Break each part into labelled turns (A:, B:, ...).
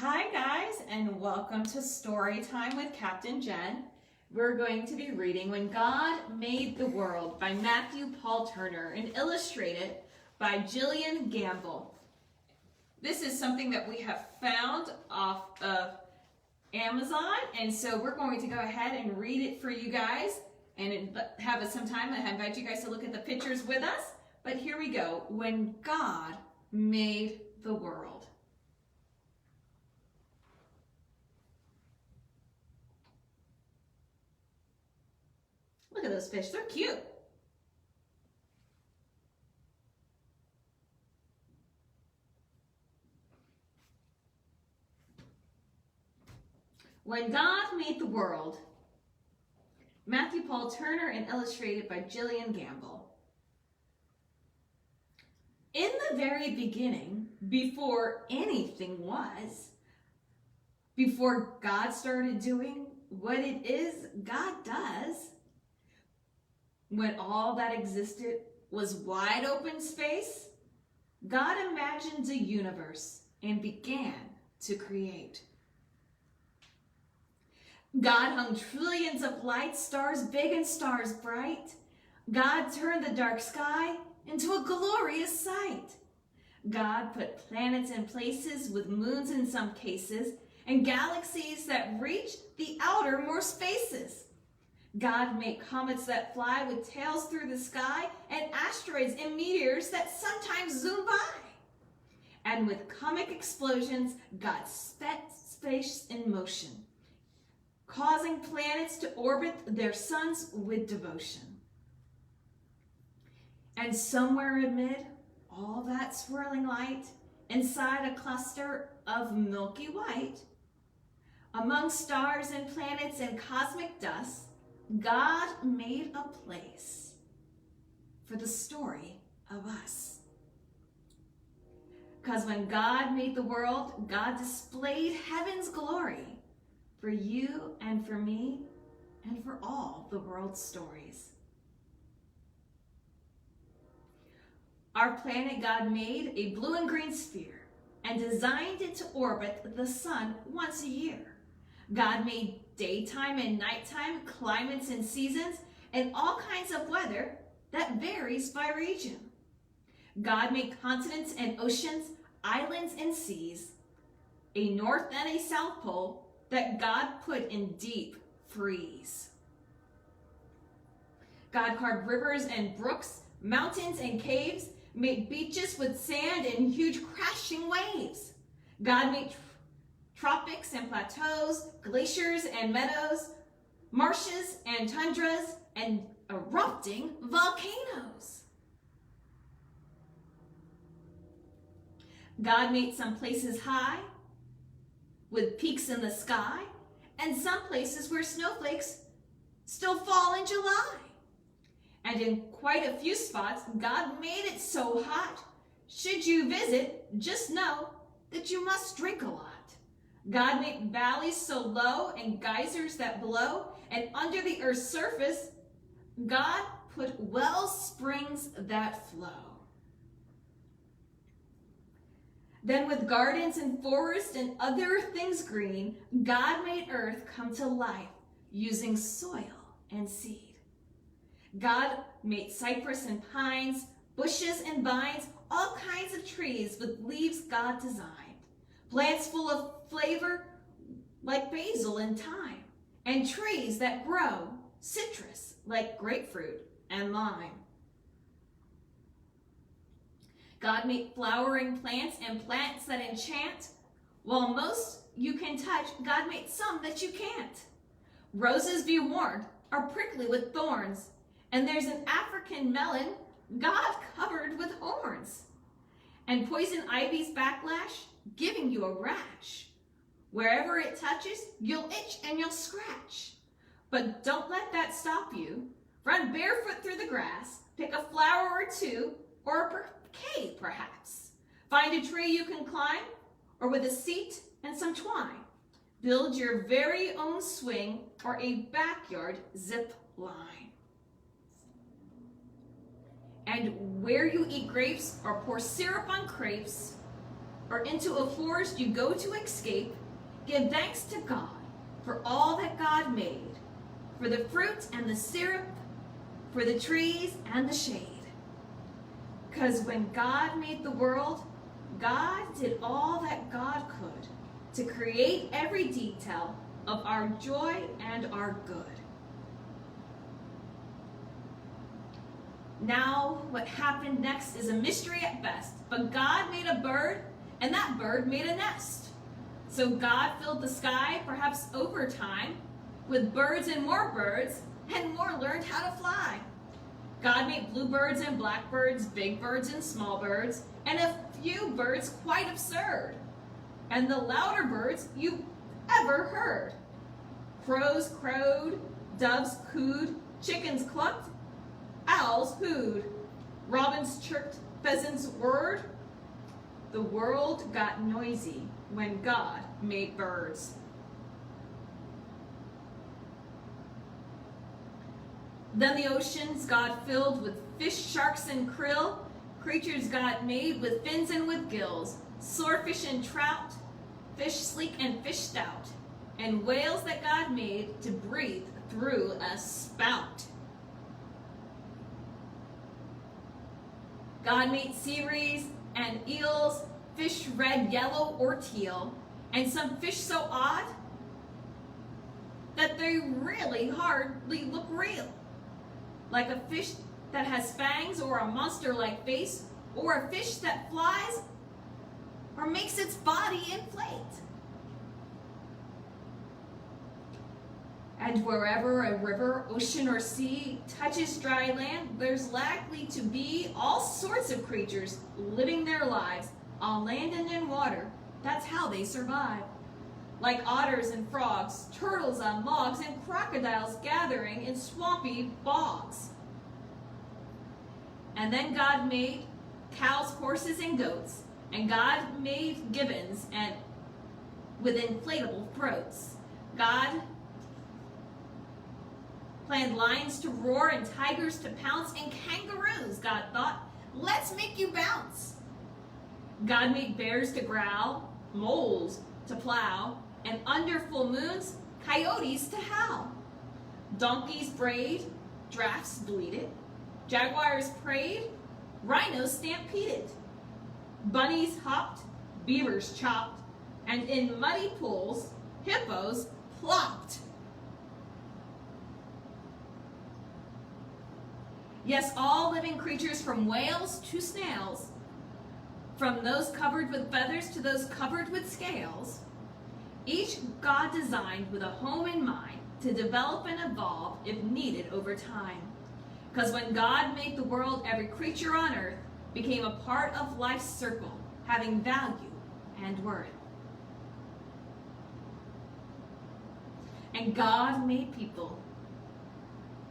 A: Hi guys, and welcome to Story Time with Captain Jen. We're going to be reading When God Made the World by Matthew Paul Turner and illustrated by Jillian Gamble. This is something that we have found off of Amazon, and so we're going to go ahead and read it for you guys and have some time. I invite you guys to look at the pictures with us, but here we go. When God Made the World. Look at those fish, they're cute. When God Made the World, Matthew Paul Turner and illustrated by Jillian Gamble. In the very beginning, before anything was, before God started doing what it is God does, when all that existed was wide open space, God imagined a universe and began to create. God hung trillions of light, stars big and stars bright. God turned the dark sky into a glorious sight. God put planets in places with moons in some cases and galaxies that reach the outermost spaces. God made comets that fly with tails through the sky and asteroids and meteors that sometimes zoom by. And with comic explosions, God set space in motion, causing planets to orbit their suns with devotion. And somewhere amid all that swirling light, inside a cluster of milky white, among stars and planets and cosmic dust, God made a place for the story of us. Because when God made the world, God displayed heaven's glory for you and for me and for all the world's stories. Our planet God made a blue and green sphere and designed it to orbit the sun once a year. God made daytime and nighttime, climates and seasons, and all kinds of weather that varies by region. God made continents and oceans, islands and seas, a north and a south pole that God put in deep freeze. God carved rivers and brooks, mountains and caves, made beaches with sand and huge crashing waves. God made tropics and plateaus, glaciers and meadows, marshes and tundras, and erupting volcanoes. God made some places high, with peaks in the sky, and some places where snowflakes still fall in July. And in quite a few spots, God made it so hot, should you visit, just know that you must drink a lot. God made valleys so low and geysers that blow, and under the earth's surface, God put well springs that flow. Then with gardens and forests and other things green, God made earth come to life using soil and seed. God made cypress and pines, bushes and vines, all kinds of trees with leaves God designed. Plants full of flavor like basil and thyme, and trees that grow citrus like grapefruit and lime. God made flowering plants and plants that enchant. While most you can touch, God made some that you can't. Roses, be warned, are prickly with thorns, and there's an African melon God covered with horns. And poison ivy's backlash, giving you a rash. Wherever it touches, you'll itch and you'll scratch. But don't let that stop you. Run barefoot through the grass, pick a flower or two, or a bouquet perhaps. Find a tree you can climb, or with a seat and some twine, build your very own swing or a backyard zip line. And where you eat grapes or pour syrup on crepes, or into a forest you go to escape, give thanks to God for all that God made, for the fruit and the syrup, for the trees and the shade. Because when God made the world, God did all that God could to create every detail of our joy and our good. Now, what happened next is a mystery at best, but God made a bird, and that bird made a nest. So God filled the sky, perhaps over time, with birds, and more learned how to fly. God made bluebirds and blackbirds, big birds and small birds, and a few birds quite absurd, and the louder birds you ever heard. Crows crowed, doves cooed, chickens clucked, owls hooed, robins chirped, pheasants whirred. The world got noisy when God made birds. Then the oceans God filled with fish, sharks, and krill, creatures God made with fins and with gills, swordfish and trout, fish sleek and fish stout, and whales that God made to breathe through a spout. God made sea rays and eels, fish red, yellow, or teal, and some fish so odd that they really hardly look real. Like a fish that has fangs, or a monster-like face, or a fish that flies or makes its body inflate. And wherever a river, ocean, or sea touches dry land, there's likely to be all sorts of creatures living their lives on land and in water. That's how they survive. Like otters and frogs, turtles on logs, and crocodiles gathering in swampy bogs. And then God made cows, horses, and goats, and God made gibbons and with inflatable throats. God planned lions to roar and tigers to pounce, and kangaroos, God thought, let's make you bounce. God made bears to growl, moles to plow, and under full moons, coyotes to howl. Donkeys brayed, giraffes bleated, jaguars prayed, rhinos stampeded. Bunnies hopped, beavers chopped, and in muddy pools, hippos plopped. Yes, all living creatures from whales to snails, from those covered with feathers to those covered with scales, each God designed with a home in mind to develop and evolve if needed over time. Because when God made the world, every creature on earth became a part of life's circle, having value and worth. And God made people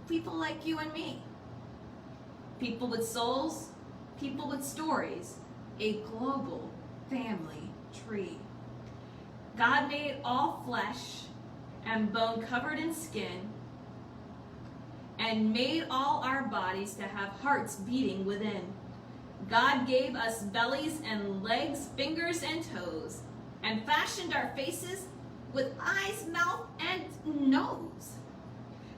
A: like you and me. People with souls, people with stories, a global family tree. God made all flesh and bone covered in skin, and made all our bodies to have hearts beating within. God gave us bellies and legs, fingers and toes, and fashioned our faces with eyes, mouth, and nose.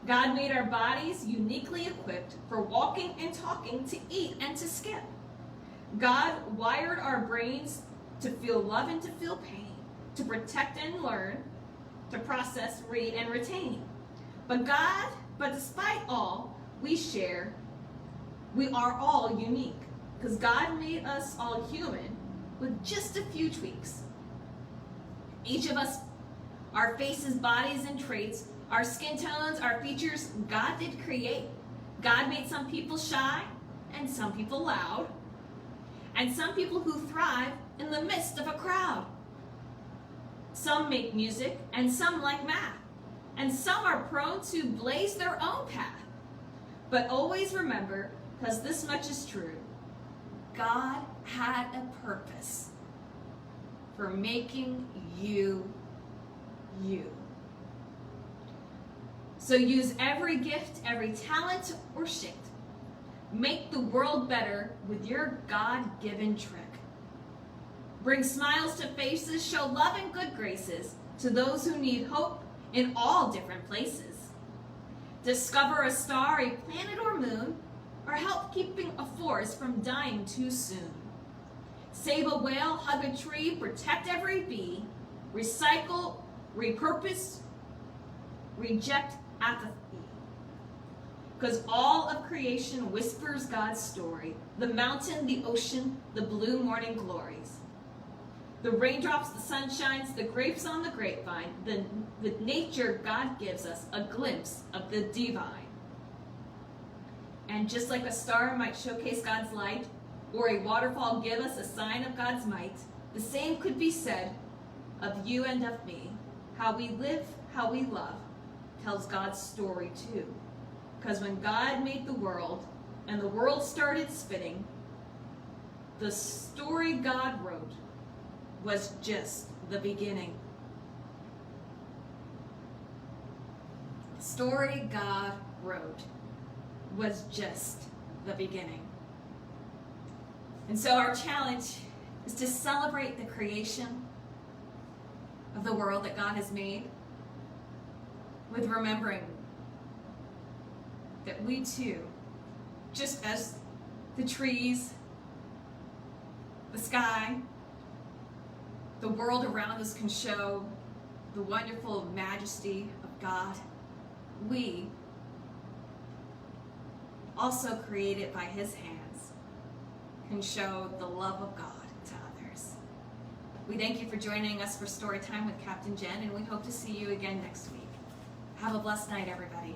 A: God made our bodies uniquely equipped for walking and talking, to eat and to skip. God wired our brains to feel love and to feel pain, to protect and learn, to process, read, and retain. But despite all we share, we are all unique, because God made us all human with just a few tweaks. Each of us, our faces, bodies, and traits, our skin tones, our features, God did create. God made some people shy and some people loud, and some people who thrive in the midst of a crowd. Some make music and some like math, and some are prone to blaze their own path. But always remember, because this much is true, God had a purpose for making you, you. So use every gift, every talent or shift. Make the world better with your God-given trick. Bring smiles to faces, show love and good graces to those who need hope in all different places. Discover a star, a planet or moon, or help keeping a forest from dying too soon. Save a whale, hug a tree, protect every bee, recycle, repurpose, reject apathy. Because all of creation whispers God's story, the mountain, the ocean, the blue morning glories. The raindrops, the sunshines, the grapes on the grapevine, the nature God gives us a glimpse of the divine. And just like a star might showcase God's light, or a waterfall give us a sign of God's might, the same could be said of you and of me. How we live, how we love, tells God's story too. Because when God made the world, and the world started spinning, the story God wrote was just the beginning. The story God wrote was just the beginning. And so our challenge is to celebrate the creation of the world that God has made, with remembering that we too, just as the trees, the sky, the world around us can show the wonderful majesty of God, we, also created by His hands, can show the love of God to others. We thank you for joining us for Story Time with Captain Jen, and we hope to see you again next week. Have a blessed night, everybody.